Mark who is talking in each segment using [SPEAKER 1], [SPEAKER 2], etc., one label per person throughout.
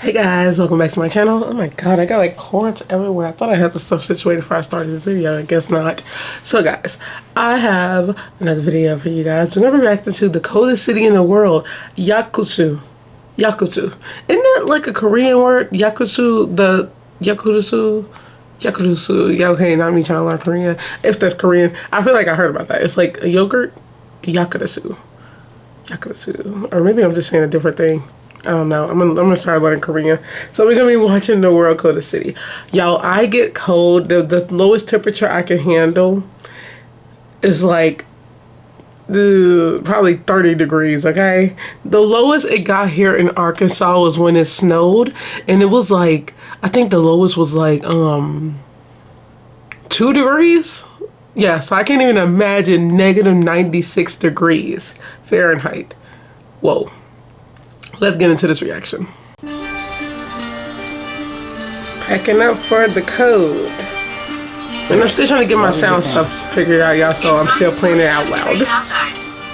[SPEAKER 1] Hey guys, welcome back to my channel. Oh my god, I got like cords everywhere. I thought I had the stuff situated before I started the video. I guess not. So guys, I have another video for you guys. We're gonna be reacting to the coldest city in the world, Yakutsu. Yakutsu. Isn't that like a Korean word? Yakutsu, the Yakutsu. Yeah, okay, not me trying to learn Korean. If that's Korean, I feel like I heard about that. It's like a yogurt. Yakutsu. Or maybe I'm just saying a different thing. I don't know. I'm gonna start learning Korean. So we're gonna be watching the world coldest city. Y'all, I get cold. The lowest temperature I can handle is like probably 30 degrees, okay? The lowest it got here in Arkansas was when it snowed, and it was like, I think the lowest was like 2 degrees. Yeah, so I can't even imagine negative 96 degrees Fahrenheit. Whoa. Let's get into this reaction. Packing up for the cold. And I'm still trying to get my sound stuff figured out, y'all, so I'm still playing it out loud.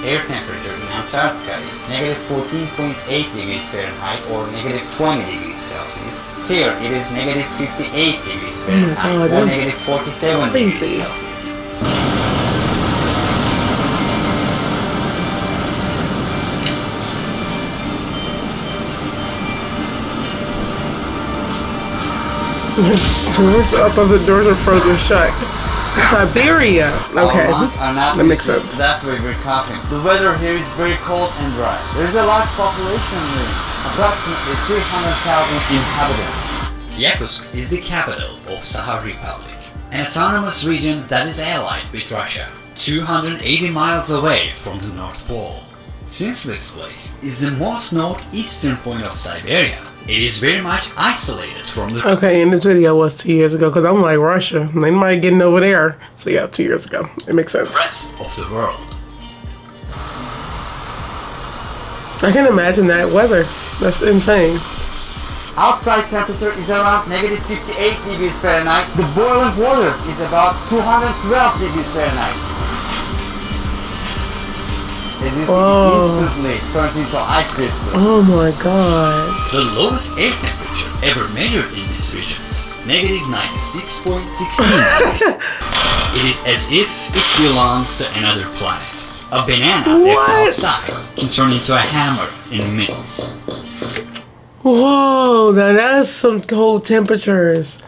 [SPEAKER 2] Air temperature in Antarctica is negative 14.8 degrees Fahrenheit or negative 20 degrees Celsius. Here it is negative 58 degrees Fahrenheit or negative 47 degrees Celsius.
[SPEAKER 1] I thought the doors are frozen shut. Siberia. Okay, that makes sense.
[SPEAKER 2] That's where we're coughing. The weather here is very cold and dry. There's a large population living, approximately 300,000 inhabitants. Yakutsk is the capital of Sakha Republic, an autonomous region that is allied with Russia, 280 miles away from the North Pole. Since this place is the most northeastern point of Siberia, it is very much isolated from the...
[SPEAKER 1] Okay, and this video was 2 years ago, because I'm like, Russia, they might getting over there. So yeah, 2 years ago. It makes sense.
[SPEAKER 2] Rest of the world.
[SPEAKER 1] I can imagine that weather. That's insane.
[SPEAKER 2] Outside temperature is around negative 58 degrees Fahrenheit. The boiling water is about 212 degrees Fahrenheit. Instantly turns into ice crystal.
[SPEAKER 1] Oh my god.
[SPEAKER 2] The lowest air temperature ever measured in this region is negative 96.16 degrees. It is as if it belongs to another planet. A banana left outside can turn into a hammer in minutes.
[SPEAKER 1] Whoa, now that's some cold temperatures.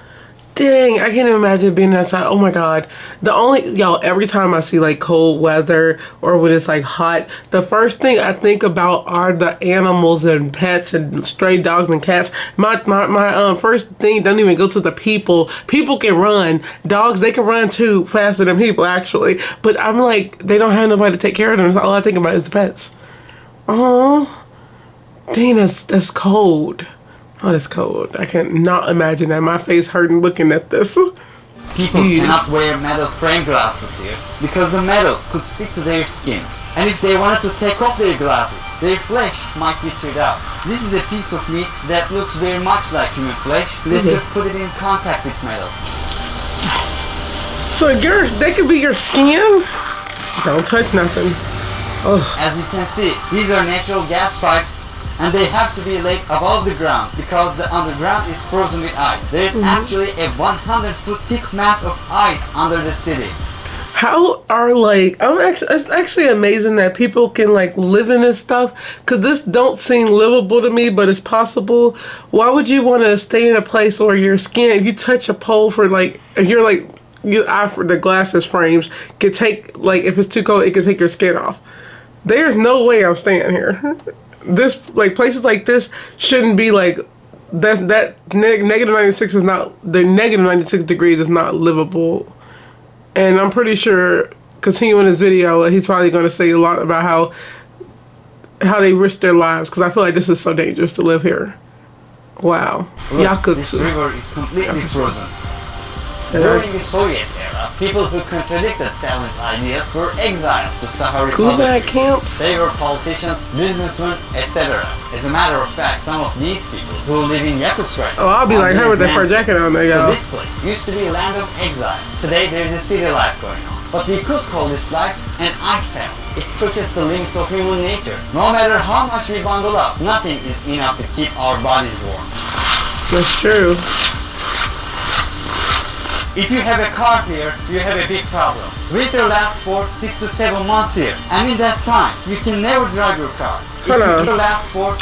[SPEAKER 1] Dang, I can't imagine being outside. Oh my god. Y'all, every time I see like cold weather or when it's like hot, the first thing I think about are the animals and pets and stray dogs and cats. My first thing doesn't even go to the people. People can run. Dogs, they can run too, faster than people actually. But I'm like, they don't have nobody to take care of them. So all I think about is the pets. Oh, dang, that's cold. Oh, that's cold. I cannot imagine that. My face hurting looking at this.
[SPEAKER 2] People cannot wear metal frame glasses here because the metal could stick to their skin. And if they wanted to take off their glasses, their flesh might be chewed out. This is a piece of meat that looks very much like human flesh. Let's just put it in contact with metal.
[SPEAKER 1] So they could be your skin? Don't touch nothing. Oh.
[SPEAKER 2] As you can see, these are natural gas pipes. And they have to be laid above the ground because the underground is frozen with ice. There is actually a 100-foot thick mass of ice under the city.
[SPEAKER 1] How are it's actually amazing that people can like live in this stuff, because this don't seem livable to me, but it's possible. Why would you want to stay in a place where your skin, if you touch a pole for like, if you're like, the glasses frames could take, like if it's too cold, it can take your skin off. There's no way I'm staying here. This, like, places like this shouldn't be like negative 96 is not, the negative 96 degrees is not livable. And I'm pretty sure, continuing this video, he's probably going to say a lot about how they risk their lives, because I feel like this is so dangerous to live here. Wow.
[SPEAKER 2] Look,
[SPEAKER 1] Yakutsu.
[SPEAKER 2] This river is completely frozen. During the Soviet era, people who contradicted Stalin's ideas were exiled to Sakha Republic.
[SPEAKER 1] Camps.
[SPEAKER 2] They were politicians, businessmen, etc. As a matter of fact, some of these people who live in Yakutsk right now...
[SPEAKER 1] Oh, I'll be like her with that fur jacket on there, y'all.
[SPEAKER 2] So this place used to be a land of exile. Today there's a city life going on. But we could call this life an ice hell. It pushes the limits of human nature. No matter how much we bundle up, nothing is enough to keep our bodies warm.
[SPEAKER 1] That's true.
[SPEAKER 2] If you have a car here, you have a big problem. Winter lasts for 6 to 7 months here, and in that time, you can never drive your car.
[SPEAKER 1] Hold on.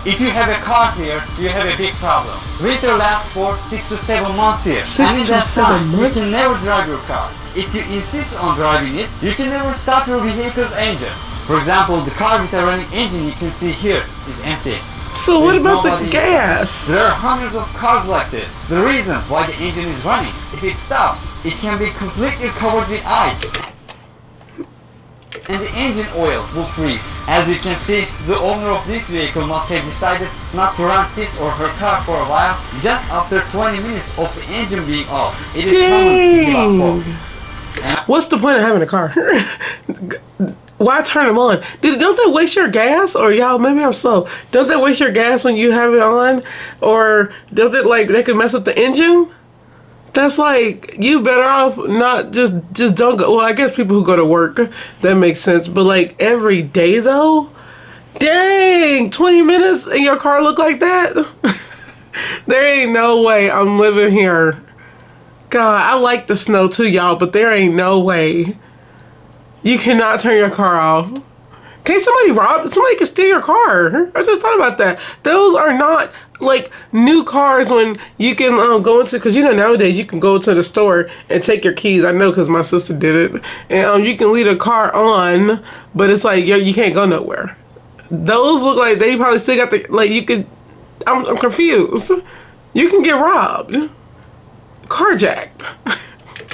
[SPEAKER 2] If you have a car here, you have a big problem. Winter lasts for 6 to 7 months here,
[SPEAKER 1] 6
[SPEAKER 2] and in
[SPEAKER 1] to
[SPEAKER 2] that
[SPEAKER 1] 7
[SPEAKER 2] time, you
[SPEAKER 1] months?
[SPEAKER 2] can never drive your car. If you insist on driving it, you can never stop your vehicle's engine. For example, the car with a running engine you can see here is empty.
[SPEAKER 1] So what
[SPEAKER 2] There's
[SPEAKER 1] about the
[SPEAKER 2] nobody-
[SPEAKER 1] gas?
[SPEAKER 2] There are hundreds of cars like this. The reason why the engine is running, if it stops, it can be completely covered with ice. And the engine oil will freeze. As you can see, the owner of this vehicle must have decided not to run his or her car for a while. Just after 20 minutes of the engine being off, it is common to give up hope.
[SPEAKER 1] What's the point of having a car? Why turn them on? Don't they waste your gas? Or y'all, maybe I'm slow. Don't they waste your gas when you have it on? Or don't it like they could mess up the engine? That's like you better off not just don't go. Well, I guess people who go to work, that makes sense. But like every day though, dang, 20 minutes and your car look like that? There ain't no way I'm living here. God, I like the snow too, y'all, but there ain't no way. You cannot turn your car off. Can't somebody can steal your car. I just thought about that. Those are not like new cars when you can go into, because you know nowadays you can go to the store and take your keys. I know because my sister did it. And you can leave a car on, but it's like you can't go nowhere. Those look like they probably still got the, like you could, I'm confused. You can get robbed. Carjacked.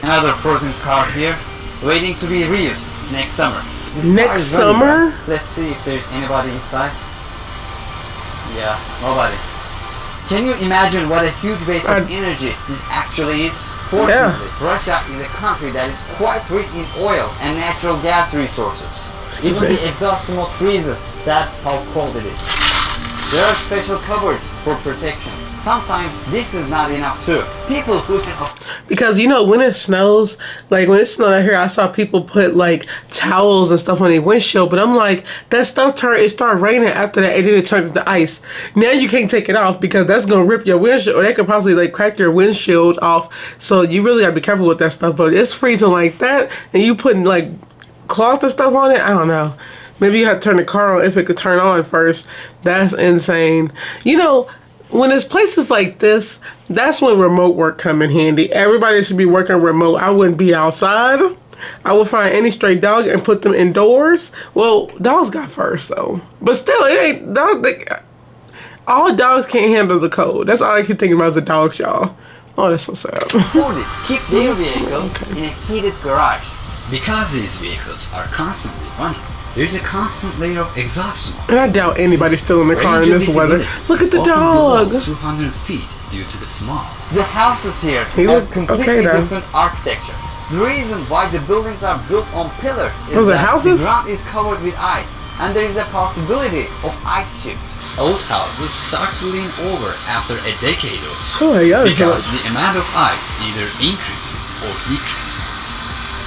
[SPEAKER 2] Another frozen car here, waiting to be reused next summer. This
[SPEAKER 1] Next
[SPEAKER 2] car is running
[SPEAKER 1] summer?
[SPEAKER 2] well. Let's see if there's anybody inside. Yeah, nobody. Can you imagine what a huge base of energy this actually is? Fortunately, Russia is a country that is quite rich in oil and natural gas resources.
[SPEAKER 1] Excuse
[SPEAKER 2] Even
[SPEAKER 1] me.
[SPEAKER 2] the exhaust smoke freezes. That's how cold it is. There are special covers for protection. Sometimes this is not enough too. People who can
[SPEAKER 1] Because you know when it snows, like when it snowed out here, I saw people put like towels and stuff on their windshield. But I'm like, that stuff it started raining after that, and then it turned into ice. Now you can't take it off because that's gonna rip your windshield, or that could possibly like crack your windshield off. So you really gotta be careful with that stuff. But it's freezing like that, and you putting like cloth and stuff on it. I don't know. Maybe you have to turn the car on if it could turn on first. That's insane. You know, when it's places like this, that's when remote work come in handy. Everybody should be working remote. I wouldn't be outside. I would find any stray dog and put them indoors. Well, dogs got first though. But still, it ain't dogs. All dogs can't handle the cold. That's all I keep thinking about is the dogs, y'all. Oh, that's so sad.
[SPEAKER 2] keep their vehicles in a heated garage. Because these vehicles are constantly running, there's a constant layer of exhaust smoke.
[SPEAKER 1] And I doubt anybody's still in the car in this weather. Look at the dog.
[SPEAKER 2] 200 feet due to the smog. The houses here
[SPEAKER 1] He
[SPEAKER 2] have
[SPEAKER 1] look
[SPEAKER 2] completely
[SPEAKER 1] okay, though.
[SPEAKER 2] different architecture. The reason why the buildings are built on pillars is
[SPEAKER 1] Those are
[SPEAKER 2] that
[SPEAKER 1] houses?
[SPEAKER 2] the ground is covered with ice, and there is a possibility of ice shift. Old houses start to lean over after a decade or so,
[SPEAKER 1] Oh, yeah, that's
[SPEAKER 2] because
[SPEAKER 1] much.
[SPEAKER 2] the amount of ice either increases or decreases.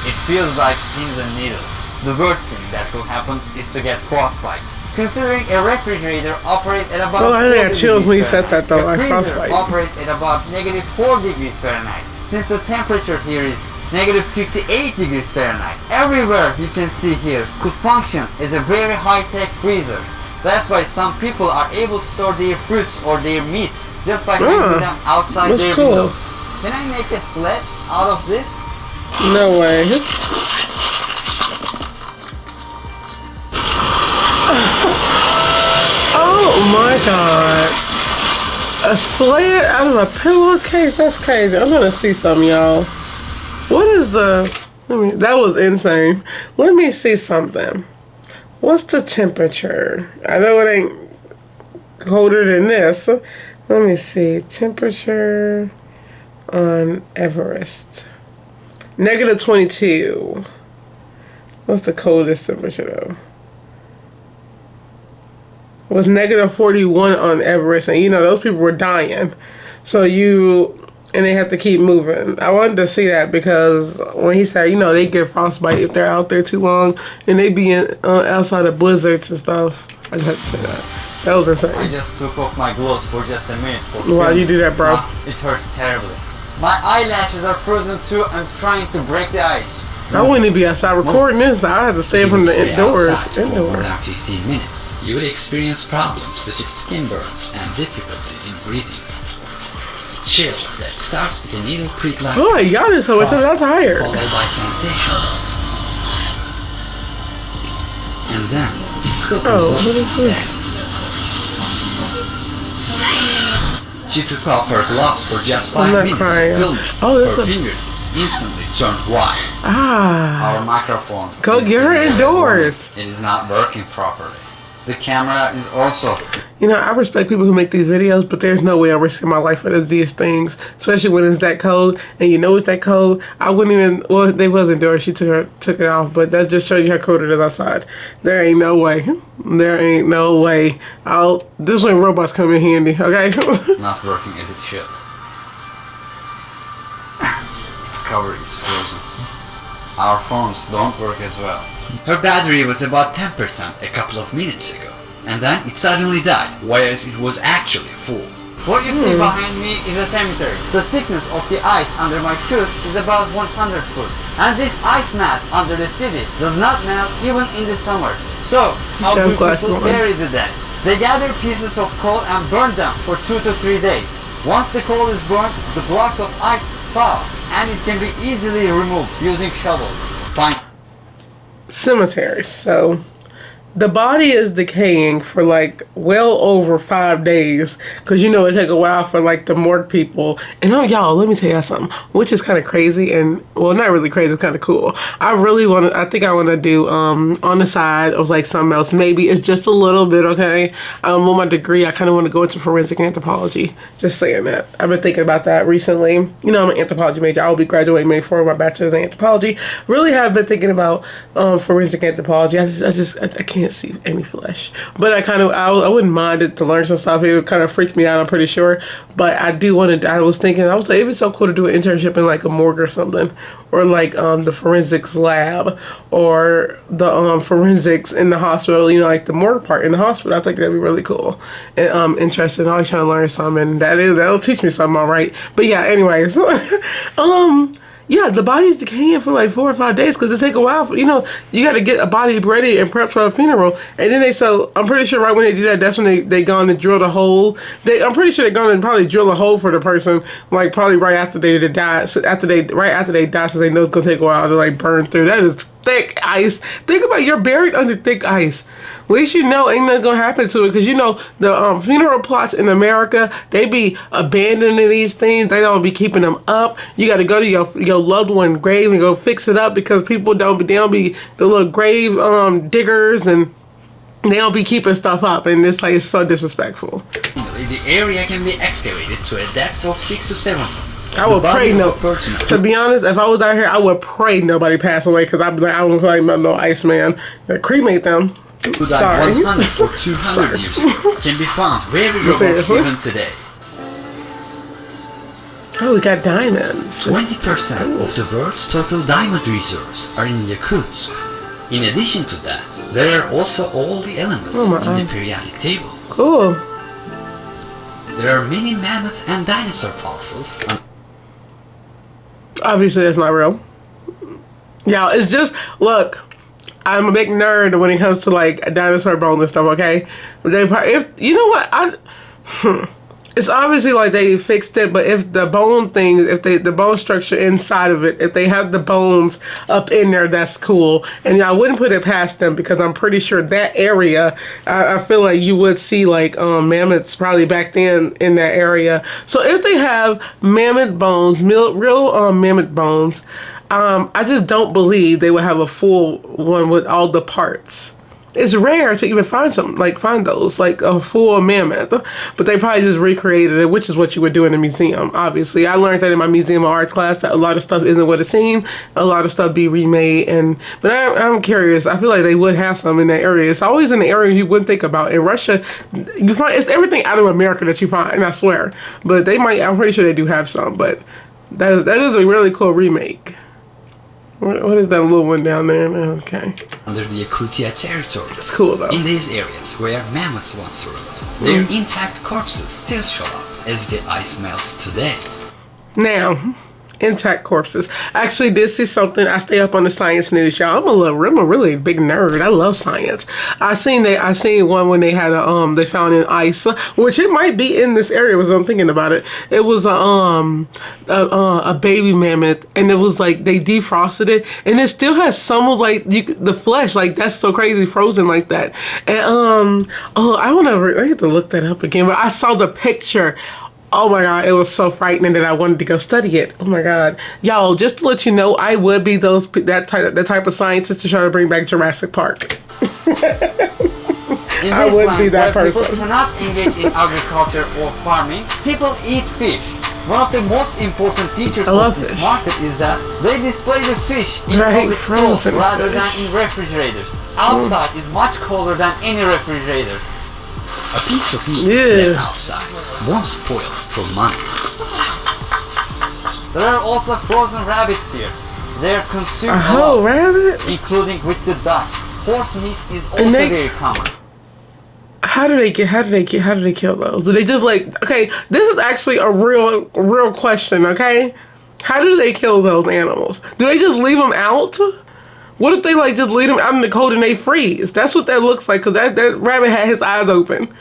[SPEAKER 2] It feels like pins and needles. The worst thing that will happen is to get frostbite. Considering a refrigerator operates at about
[SPEAKER 1] Oh, I got
[SPEAKER 2] 40
[SPEAKER 1] chills when you
[SPEAKER 2] degrees
[SPEAKER 1] said that, though,
[SPEAKER 2] Fahrenheit,
[SPEAKER 1] like
[SPEAKER 2] a freezer
[SPEAKER 1] frostbite.
[SPEAKER 2] operates at about -4 degrees Fahrenheit. Since the temperature here is -58 degrees Fahrenheit, everywhere you can see here could function as a very high-tech freezer. That's why some people are able to store their fruits or their meat just by hanging them outside
[SPEAKER 1] that's
[SPEAKER 2] their
[SPEAKER 1] cool.
[SPEAKER 2] windows. Can I make a sled out of this?
[SPEAKER 1] No way. Oh my god. A sled out of a pillowcase? That's crazy. I'm gonna see some, y'all. What is that was insane. Let me see something. What's the temperature? I know it ain't colder than this. Let me see. Temperature on Everest. -22. What's the coldest temperature though? It was -41 on Everest, and you know those people were dying. So and they have to keep moving. I wanted to see that because when he said, they get frostbite if they're out there too long, and they be outside of blizzards and stuff. I just had to say that. That was insane.
[SPEAKER 2] I just took off my gloves for just a minute.
[SPEAKER 1] Why you do that, bro?
[SPEAKER 2] It hurts terribly. My eyelashes are frozen too. I'm trying to break the ice.
[SPEAKER 1] I wouldn't even be outside recording this. I had to stay from the indoors.
[SPEAKER 3] For more than 15 minutes, you will experience problems such as skin burns and difficulty in breathing. Chill that starts with a needle prick like
[SPEAKER 1] oh, y'all is so much. That's higher.
[SPEAKER 3] followed by sensations. And then it could
[SPEAKER 1] Oh, what is this?
[SPEAKER 2] She took off her gloves for just
[SPEAKER 1] I'm
[SPEAKER 2] 5
[SPEAKER 1] not
[SPEAKER 2] minutes.
[SPEAKER 1] crying.
[SPEAKER 2] Filming.
[SPEAKER 1] Oh, that's
[SPEAKER 2] her
[SPEAKER 1] a-
[SPEAKER 2] fingertips instantly turned white.
[SPEAKER 1] Ah.
[SPEAKER 2] Our microphone.
[SPEAKER 1] Go
[SPEAKER 2] is
[SPEAKER 1] get her
[SPEAKER 2] in the other
[SPEAKER 1] indoors.
[SPEAKER 2] room. It is not working properly. The camera is also.
[SPEAKER 1] I respect people who make these videos, but there's no way I'm risking my life for these things, especially when it's that cold, and it's that cold. I wouldn't even, well, they wasn't there. She took it off, but that just shows you how cold it is outside. There ain't no way. There ain't no way. This is when robots come in handy, okay?
[SPEAKER 2] not working as it should. This cover is frozen. Our phones don't work as well. Her battery was about 10% a couple of minutes ago, and then it suddenly died, whereas it was actually full. What you see behind me is a cemetery. The thickness of the ice under my shoes is about 100 foot, and this ice mass under the city does not melt even in the summer. So, how do people bury the dead? They gather pieces of coal and burn them for 2 to 3 days. Once the coal is burned, the blocks of ice thaw, and it can be easily removed using shovels. Fine.
[SPEAKER 1] Cemeteries. So the body is decaying for like well over 5 days because it take a while for like the morgue people. And y'all, let me tell y'all something, which is kind of crazy, and well, not really crazy, it's kind of cool. I think I want to do on the side of like something else. Maybe it's just a little bit, okay? With my degree, I kind of want to go into forensic anthropology. Just saying that. I've been thinking about that recently. I'm an anthropology major. I will be graduating May 4 with my bachelor's in anthropology. Really have been thinking about forensic anthropology. I can't see any flesh, but I wouldn't mind it to learn some stuff. It would kind of freak me out, I'm pretty sure, but I do want to. I was like, it'd be so cool to do an internship in like a morgue or something, or like the forensics lab, or the forensics in the hospital, like the morgue part in the hospital. I think that'd be really cool and interesting. I'm always trying to learn something, and that'll teach me something, all right. But yeah, anyways, yeah, the body's decaying for like 4 or 5 days because it take a while. For, you got to get a body ready and prepped for a funeral. And then I'm pretty sure right when they do that, that's when they go and drill the hole. I'm pretty sure they're going to probably drill a hole for the person, like probably right after they die. So right after they die, so they know it's going to take a while to like burn through. That is thick ice. Think about you're buried under thick ice. At least ain't nothing gonna happen to it because the funeral plots in America, they be abandoning these things. They don't be keeping them up. You got to go to your loved one grave and go fix it up because people don't be the little grave diggers, and they don't be keeping stuff up, and this like is so disrespectful.
[SPEAKER 2] The area can be excavated to a depth of 6 to 7 feet.
[SPEAKER 1] I would pray to be honest, if I was out here, I would pray nobody pass away because I'd be like, I don't feel like no Iceman. Cremate them.
[SPEAKER 2] Who died 100 or 200 years ago can be found very robust even today.
[SPEAKER 1] Oh, we got diamonds.
[SPEAKER 2] 20% of the world's total diamond reserves are in Yakutsk. In addition to that, there are also all the elements in the periodic table.
[SPEAKER 1] Cool.
[SPEAKER 2] There are many mammoth and dinosaur fossils.
[SPEAKER 1] Obviously, that's not real. Y'all, it's just, look, I'm a big nerd when it comes to like dinosaur bones and stuff, okay? It's obviously like they fixed it, but if the bone thing, the bone structure inside of it, if they have the bones up in there, that's cool. And I wouldn't put it past them because I'm pretty sure that area, I feel like you would see like mammoths probably back then in that area. So if they have mammoth bones, real mammoth bones, I just don't believe they would have a full one with all the parts it's rare to even find something like find those like a full mammoth, but they probably just recreated it, which is what you would do in a museum. Obviously, I learned that in my museum of art class that a lot of stuff isn't what it seemed. A lot of stuff be remade, but I'm curious. I feel like they would have some in that area. It's always in the area you wouldn't think about. In Russia, you find it's everything out of America that you find, I swear. But they might. I'm pretty sure they do have some, but that is a really cool remake. What is that little one down there? Okay.
[SPEAKER 3] Under the Yakutia territory.
[SPEAKER 1] It's cool though.
[SPEAKER 3] In these areas where mammoths once roamed, their intact corpses still show up as the ice melts today.
[SPEAKER 1] Now, intact corpses. I actually did see something. I stay up on the science news, y'all. I'm a really big nerd. I love science. I seen one when they had they found in ice, which it might be in this area. Was I'm thinking about it. It was a baby mammoth, and it was like they defrosted it, and it still has some of like the flesh. Like that's so crazy, frozen like that. And I have to look that up again. But I saw the picture. Oh my God, it was so frightening that I wanted to go study it. Oh my God. Y'all, just to let you know, I would be that type of scientist to try to bring back Jurassic Park. I would be that person.
[SPEAKER 2] People cannot engage in agriculture or farming. People eat fish. One of the most important features of this market is that they display the fish in public stores rather than in refrigerators. Outside is much colder than any refrigerator.
[SPEAKER 3] A piece of meat left outside won't spoil for months.
[SPEAKER 2] There are also frozen rabbits here. They're consumed
[SPEAKER 1] a whole rabbit,
[SPEAKER 2] including with the ducks. Horse meat is also very common.
[SPEAKER 1] How do they kill those? Do they just like, okay, this is actually a real question, okay? How do they kill those animals? Do they just leave them out? What if they like just leave them out in the cold and they freeze? That's what that looks like, because that rabbit had his eyes open.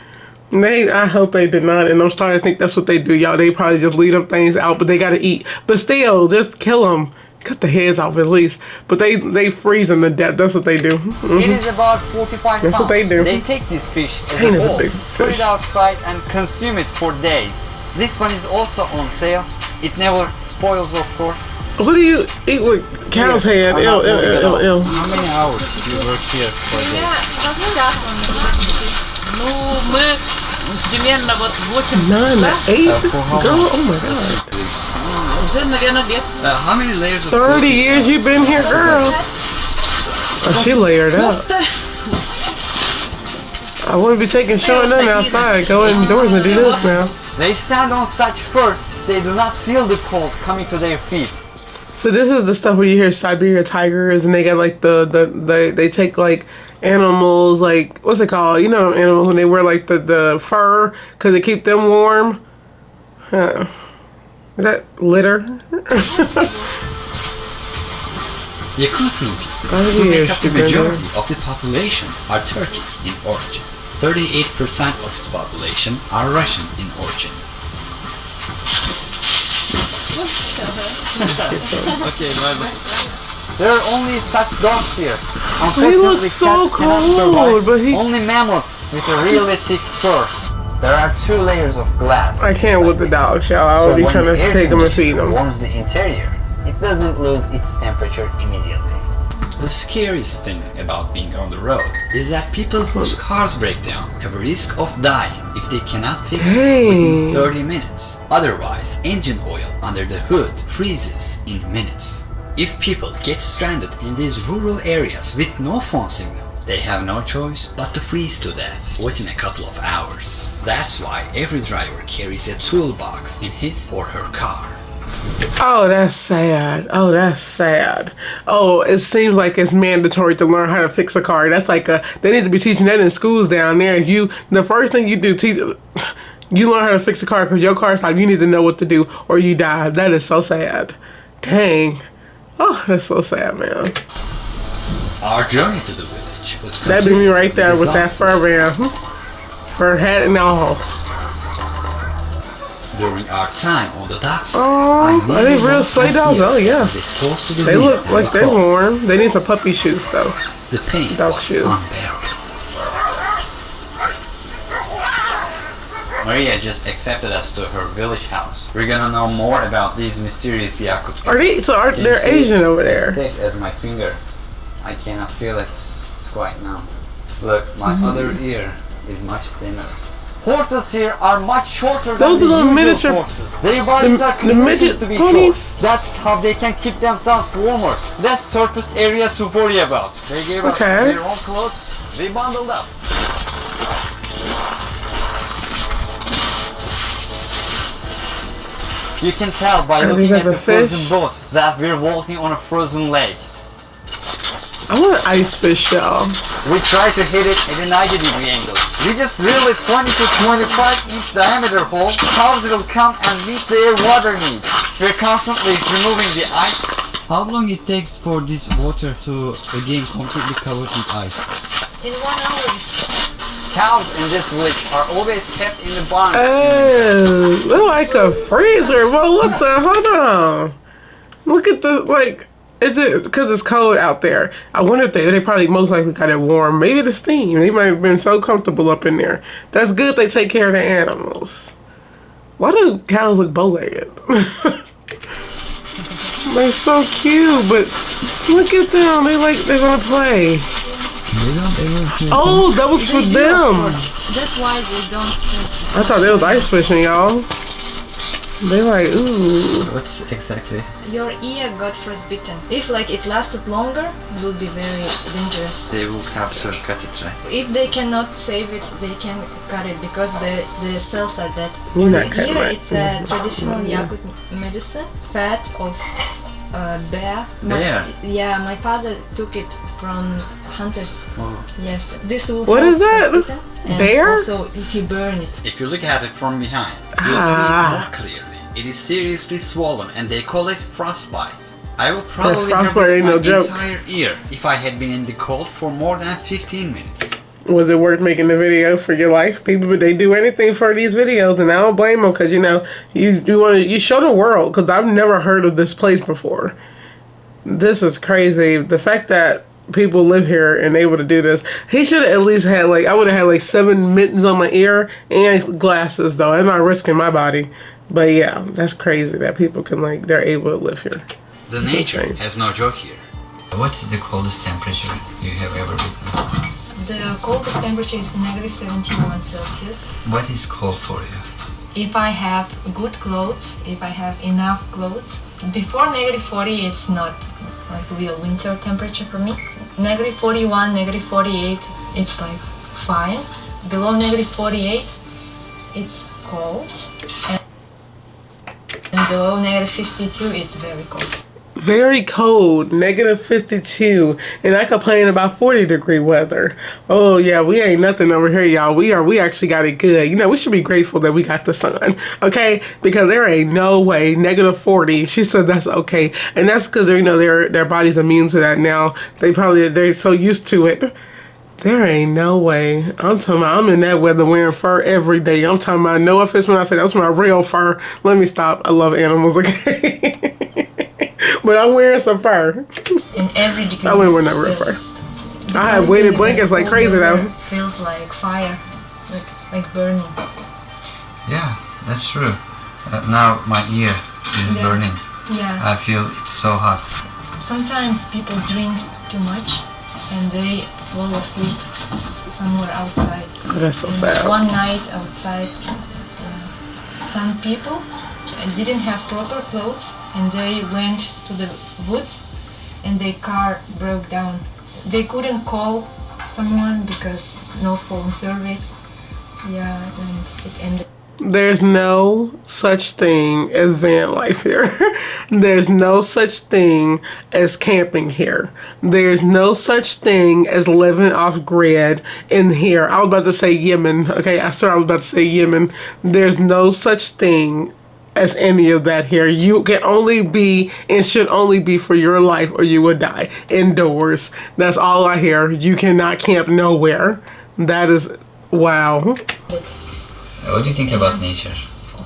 [SPEAKER 1] And I hope they did not, and I'm starting to think that's what they do, y'all. They probably just leave them things out, but they gotta eat. But still, just kill them. Cut the heads off at least. But they freeze them to death. That's what they do.
[SPEAKER 2] It is about 45 pounds.
[SPEAKER 1] That's what they do.
[SPEAKER 2] They take this fish as a whole, put it outside and consume it for days. This one is also on sale. It never spoils, of course.
[SPEAKER 1] What do you eat with cow's head? Ew.
[SPEAKER 2] How many hours do you work here per day?
[SPEAKER 1] Nine to 8? Girl, oh my God.
[SPEAKER 2] How many layers of
[SPEAKER 1] 30 years you've been here, girl. Oh, she layered up. I wouldn't be taking showing none outside. Go indoors and do this now.
[SPEAKER 2] They stand on such first. They do not feel the cold coming to their feet.
[SPEAKER 1] So this is the stuff where you hear Siberia tigers, and they got like they take like animals, like what's it called? You know, animals when they wear like the fur because they keep them warm. Is that litter?
[SPEAKER 3] Yakutian people, who make up the majority of the population, are Turkic in origin. 38% of the population are Russian in origin.
[SPEAKER 2] Okay, there are only such dogs here.
[SPEAKER 1] He looks so cold, but
[SPEAKER 2] only mammals with a really thick fur. There are 2 layers of glass.
[SPEAKER 1] I can't with the dogs, y'all. I would be trying to take them and feed them.
[SPEAKER 2] Warms the interior. It doesn't lose its temperature immediately.
[SPEAKER 3] The scariest thing about being on the road is that people whose cars break down have a risk of dying if they cannot fix it within 30 minutes. Otherwise, engine oil under the hood freezes in minutes. If people get stranded in these rural areas with no phone signal, they have no choice but to freeze to death within a couple of hours. That's why every driver carries a toolbox in his or her car.
[SPEAKER 1] Oh, that's sad. Oh, that's sad. Oh, it seems like it's mandatory to learn how to fix a car. That's like they need to be teaching that in schools down there. The first thing you do, you learn how to fix a car because your car's like you need to know what to do or you die. That is so sad. Dang. Oh, that's so sad, man.
[SPEAKER 3] Our journey to the village was
[SPEAKER 1] that'd be me right there with that fur band, fur hat and all.
[SPEAKER 3] During our time on the docks,
[SPEAKER 1] oh, are they real sleigh dogs? Oh yeah. They look like they're warm. They need some puppy shoes though.
[SPEAKER 3] The pain
[SPEAKER 1] dog shoes.
[SPEAKER 3] Unbearable.
[SPEAKER 2] Maria just accepted us to her village house. We're gonna know more about these mysterious Yakut.
[SPEAKER 1] They're Asian over there?
[SPEAKER 2] As thick as my finger. I cannot feel it. It's quite numb.
[SPEAKER 3] Look, my other ear is much thinner.
[SPEAKER 2] Horses here are much shorter
[SPEAKER 1] Those
[SPEAKER 2] than
[SPEAKER 1] are
[SPEAKER 2] the
[SPEAKER 1] the
[SPEAKER 2] usual
[SPEAKER 1] miniature-
[SPEAKER 2] horses. Their bodies are
[SPEAKER 1] the midget
[SPEAKER 2] conditioned to be
[SPEAKER 1] ponies?
[SPEAKER 2] short. That's how they can keep themselves warmer. Less surface area to worry about. They gave us
[SPEAKER 1] Okay.
[SPEAKER 2] their own clothes. We bundled up. You can tell by
[SPEAKER 1] Are they
[SPEAKER 2] looking
[SPEAKER 1] got
[SPEAKER 2] at
[SPEAKER 1] the
[SPEAKER 2] the frozen
[SPEAKER 1] fish?
[SPEAKER 2] boat that we're walking on a frozen lake.
[SPEAKER 1] I want an ice fish, y'all.
[SPEAKER 2] We try to hit it at a 90-degree angle. We just drill a 20 to 25 inch diameter hole. Cows will come and meet their water needs. We're constantly removing the ice. How long it takes for this water to again completely covered with ice?
[SPEAKER 4] In 1 hour.
[SPEAKER 2] Cows in this village are always kept in the barns.
[SPEAKER 1] Oh, they're like a freezer. Well, what the? Hold on. Look at the, like, is it because it's cold out there? I wonder if they probably most likely got it warm. Maybe the steam. They might have been so comfortable up in there. That's good they take care of the animals. Why do cows look bow-legged? They're so cute, but look at them. They're gonna play.
[SPEAKER 2] They don't ever
[SPEAKER 1] Oh, that was for
[SPEAKER 4] They do, of
[SPEAKER 1] them.
[SPEAKER 4] course. That's why they don't.
[SPEAKER 1] I thought they was ice fishing, y'all. They like, ooh.
[SPEAKER 2] What's exactly?
[SPEAKER 4] Your ear got frostbitten. If like it lasted longer, it would be very dangerous.
[SPEAKER 2] They will have to cut it, right?
[SPEAKER 4] If they cannot save it, they can cut it because the cells are dead.
[SPEAKER 1] You're not
[SPEAKER 4] Here
[SPEAKER 1] cutting it.
[SPEAKER 4] it's a traditional Yakut medicine, fat of bear.
[SPEAKER 2] Bear?
[SPEAKER 4] My father took it from hunters.
[SPEAKER 2] Oh.
[SPEAKER 4] Yes, this will.
[SPEAKER 1] What
[SPEAKER 4] help
[SPEAKER 1] is that?
[SPEAKER 4] frostbitten, and
[SPEAKER 1] Bear?
[SPEAKER 4] Also, if you burn it.
[SPEAKER 3] If you look at it from behind, you'll
[SPEAKER 1] Ah.
[SPEAKER 3] see it more clearly. It is seriously swollen and they call it frostbite. I will probably have
[SPEAKER 1] frostbite
[SPEAKER 3] risked
[SPEAKER 1] ain't
[SPEAKER 3] my
[SPEAKER 1] no joke.
[SPEAKER 3] entire ear if I had been in the cold for more than 15 minutes.
[SPEAKER 1] Was it worth making the video for your life? People, they do anything for these videos, and I don't blame them because you show the world. Because I've never heard of this place before. This is crazy. The fact that people live here and able to do this. He should have at least had I would have had 7 mittens on my ear and glasses though. I'm not risking my body. But yeah, that's crazy that people can they're able to live here.
[SPEAKER 3] The
[SPEAKER 1] It's
[SPEAKER 3] nature
[SPEAKER 1] insane.
[SPEAKER 3] has no joke here.
[SPEAKER 5] What is the coldest temperature you have ever witnessed?
[SPEAKER 4] The coldest temperature is negative 71 Celsius.
[SPEAKER 5] What is cold for you?
[SPEAKER 4] If I have good clothes, if I have enough clothes, before negative 40 it's not like real winter temperature for me. Negative 41, negative 48, it's like fine. Below negative 48, it's cold. And below negative 52, it's very cold.
[SPEAKER 1] Very cold, negative 52, and I complain about 40-degree weather. Oh yeah, we ain't nothing over here, y'all. We actually got it good. We should be grateful that we got the sun, okay? Because there ain't no way negative 40. She said that's okay, and that's because their body's immune to that now. They're so used to it. There ain't no way. I'm talking about I'm in that weather wearing fur every day. I'm talking about no offense when I say that's my real fur. Let me stop. I love animals, okay? But I'm wearing some fur.
[SPEAKER 4] In every degree.
[SPEAKER 1] I wouldn't wear no real fur. I have weighted blankets like crazy though.
[SPEAKER 4] Feels like fire, like burning.
[SPEAKER 5] Yeah, that's true. Now my ear is
[SPEAKER 4] Yeah.
[SPEAKER 5] burning.
[SPEAKER 4] Yeah.
[SPEAKER 5] I feel it's so hot.
[SPEAKER 4] Sometimes people drink too much and they fall asleep somewhere outside.
[SPEAKER 1] Oh, that's so
[SPEAKER 4] And
[SPEAKER 1] sad.
[SPEAKER 4] One night outside, some people didn't have proper clothes and they went to the woods and their car broke down. They couldn't call someone because no phone service. Yeah, and it ended.
[SPEAKER 1] There's no such thing as van life here. There's no such thing as camping here. There's no such thing as living off grid in here. I was about to say Yemen. Okay, I was about to say Yemen. There's no such thing as any of that here. You can only be and should only be for your life or you will die indoors. That's all I hear. You cannot camp nowhere. That is, wow.
[SPEAKER 5] What do you think about nature?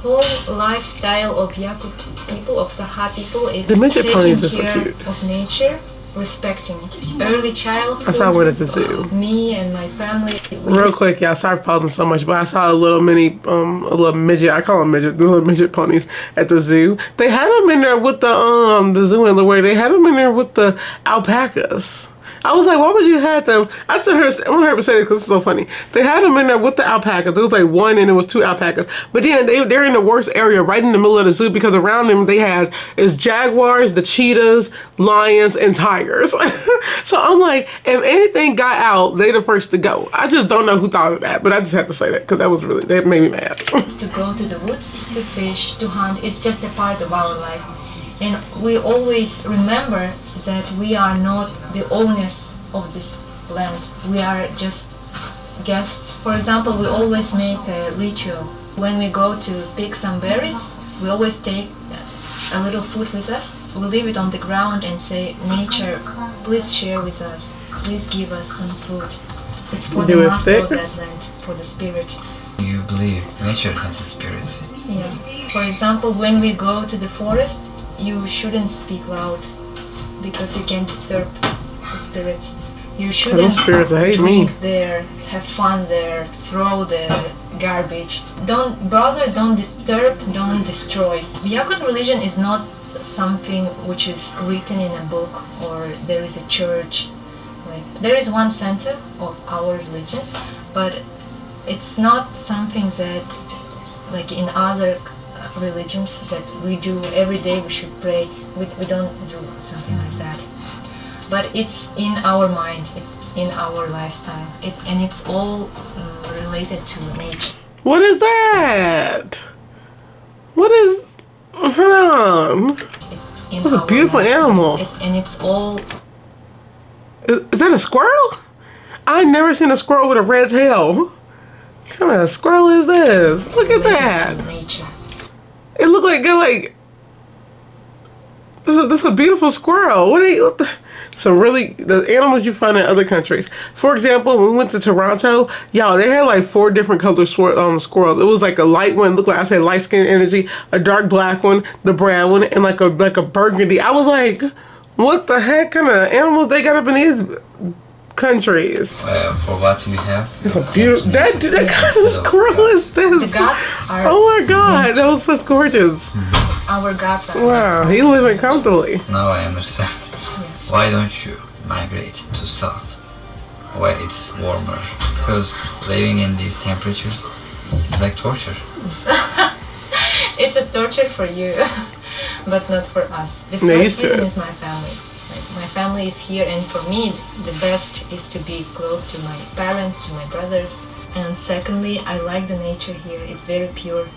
[SPEAKER 4] Whole lifestyle of Yakut people, of Saha people, is
[SPEAKER 1] The midget
[SPEAKER 4] taking
[SPEAKER 1] ponies are so
[SPEAKER 4] care
[SPEAKER 1] cute.
[SPEAKER 4] of nature, respecting early childhood.
[SPEAKER 1] I saw one at the zoo.
[SPEAKER 4] Me and my family.
[SPEAKER 1] Real quick, y'all, sorry for pausing so much, but I saw a little midget, I call them midget, the little midget ponies at the zoo. They had them in there with the zoo in the way, they had them in there with the alpacas. I was like, why would you have them? I told her, I want her to say this because it's so funny. They had them in there with the alpacas. It was like one and it was two alpacas. But then they're in the worst area, right in the middle of the zoo, because around them they had is jaguars, the cheetahs, lions, and tigers. So I'm like, if anything got out, they the first to go. I just don't know who thought of that, but I just had to say that because that made me mad.
[SPEAKER 4] To go to the woods, to fish, to hunt, it's just a part of our life. And we always remember that we are not the owners of this land. We are just guests. For example, we always make a ritual. When we go to pick some berries, we always take a little food with us. We leave it on the ground and say, nature, please share with us. Please give us some food. It's for the master of that land, for the spirit.
[SPEAKER 5] You believe nature has a spirit?
[SPEAKER 4] Yeah. For example, when we go to the forest, you shouldn't speak loud because you can disturb the spirits. You shouldn't drink there, have fun there, throw the garbage. Don't bother, don't disturb, don't destroy. Yakut religion is not something which is written in a book or there is a church. Like, there is one center of our religion, but it's not something that, like in other religions, that we do every day. We should pray. We don't do something like that. But it's in our mind. It's in our lifestyle. And it's all related to nature.
[SPEAKER 1] What is that? What is? Hold on. It's a beautiful animal.
[SPEAKER 4] And it's all.
[SPEAKER 1] Is that a squirrel? I never seen a squirrel with a red tail. What kind of squirrel is this? Look at that.
[SPEAKER 4] Nature.
[SPEAKER 1] It looked like this is a beautiful squirrel. So really, the animals you find in other countries. For example, when we went to Toronto, y'all, they had like 4 different color squirrels. It was like a light one, looked like I said light skin energy, a dark black one, the brown one, and like a burgundy. I was like, what the heck kind of animals they got up in these countries?
[SPEAKER 5] For what we have.
[SPEAKER 1] It's a beautiful. That kind of squirrel is this? Oh my God, that was such gorgeous.
[SPEAKER 4] Our gods are.
[SPEAKER 1] Wow, he living comfortably.
[SPEAKER 5] Now I understand. Why don't you migrate to south, where it's warmer? Because living in these temperatures, it's like torture.
[SPEAKER 4] It's a torture for you, but not for us. The first reason is my family. My family is here, and for me, the best is to be close to my parents, to my brothers. And secondly, I like the nature here. It's very pure.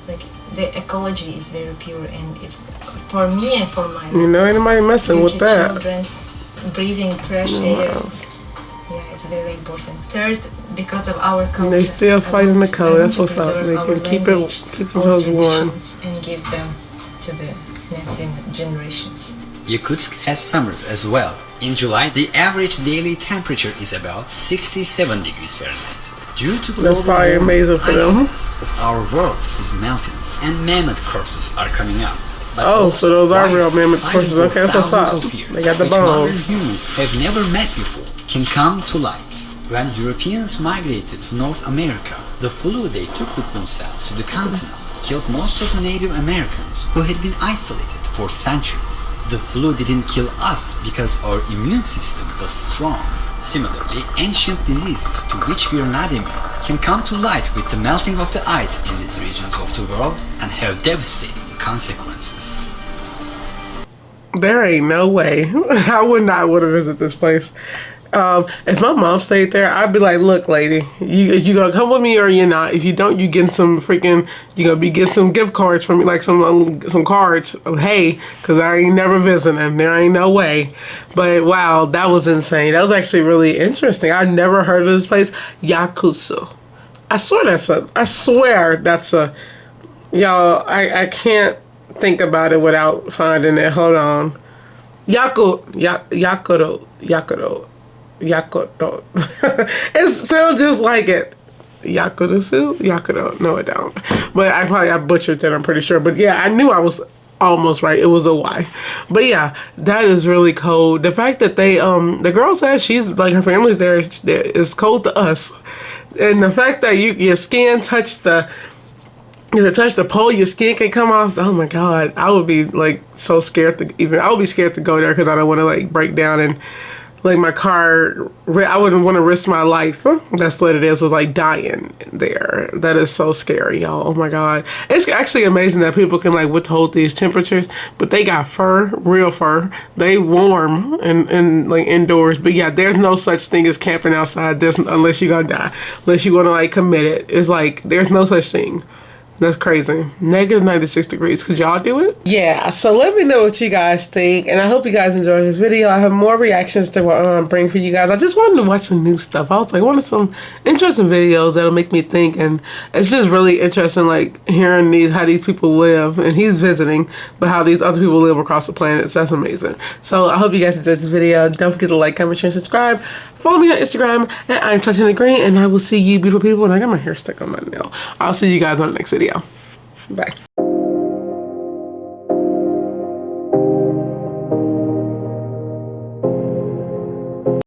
[SPEAKER 4] Like, the ecology is very pure, and it's for me and for my
[SPEAKER 1] anybody messing with that.
[SPEAKER 4] Children, breathing fresh air. Yeah, it's very important. Third, because of our culture.
[SPEAKER 1] They still fighting the cold. That's what's up. They can keep themselves warm
[SPEAKER 4] and give them to the next generations.
[SPEAKER 3] Yakutsk has summers as well. In July, the average daily temperature is about 67 degrees Fahrenheit. Due to global warming, ice of our world is melting, and mammoth corpses are coming up. But
[SPEAKER 1] so those are real mammoth corpses. Okay, that's what's up. They got the bones.
[SPEAKER 3] Humans have never met before can come to light. When Europeans migrated to North America, the flu they took with themselves to the continent killed most of the Native Americans who had been isolated for centuries. The flu didn't kill us because our immune system was strong. Similarly, ancient diseases to which we are not immune can come to light with the melting of the ice in these regions of the world and have devastating consequences.
[SPEAKER 1] There ain't no way. I would not want to visit this place. If my mom stayed there, I'd be like, look, lady, you gonna come with me or you're not. If you don't, you getting some freaking, you gonna be getting some gift cards from me, like some cards of hey, because I ain't never visiting. There ain't no way. But wow, that was insane. That was actually really interesting. I never heard of this place, Yakutsk. I swear that's a, y'all, I can't think about it without finding it. Hold on. Yakuto. It sounds just like it. Yakuto. No, it don't. But I butchered that, I'm pretty sure. But yeah, I knew I was almost right. It was a Y. But yeah, that is really cold. The fact that they, the girl says she's, like, her family's there is cold to us. And the fact that your skin touched the, touch the pole, your skin can come off. Oh my God. I would be like so scared I would be scared to go there because I don't want to like break down and like my car, I wouldn't want to risk my life. That's what it is, was like dying there. That is so scary, y'all. Oh my God. It's actually amazing that people can like withhold these temperatures, but they got fur, real fur. They warm and like indoors. But yeah, there's no such thing as camping outside unless you're gonna die. Unless you want to like commit it. It's like, there's no such thing. That's crazy. Negative 96 degrees. Could y'all do it? Yeah, so let me know what you guys think. And I hope you guys enjoyed this video. I have more reactions to bring for you guys. I just wanted to watch some new stuff. I was like, I wanted some interesting videos that'll make me think. And it's just really interesting, like, hearing how these people live. And he's visiting, but how these other people live across the planet. So that's amazing. So I hope you guys enjoyed this video. Don't forget to like, comment, share, and subscribe. Follow me on Instagram at I'm Touching the Green. And I will see you beautiful people. And I got my hair stuck on my nail. I'll see you guys on the next video. Bye.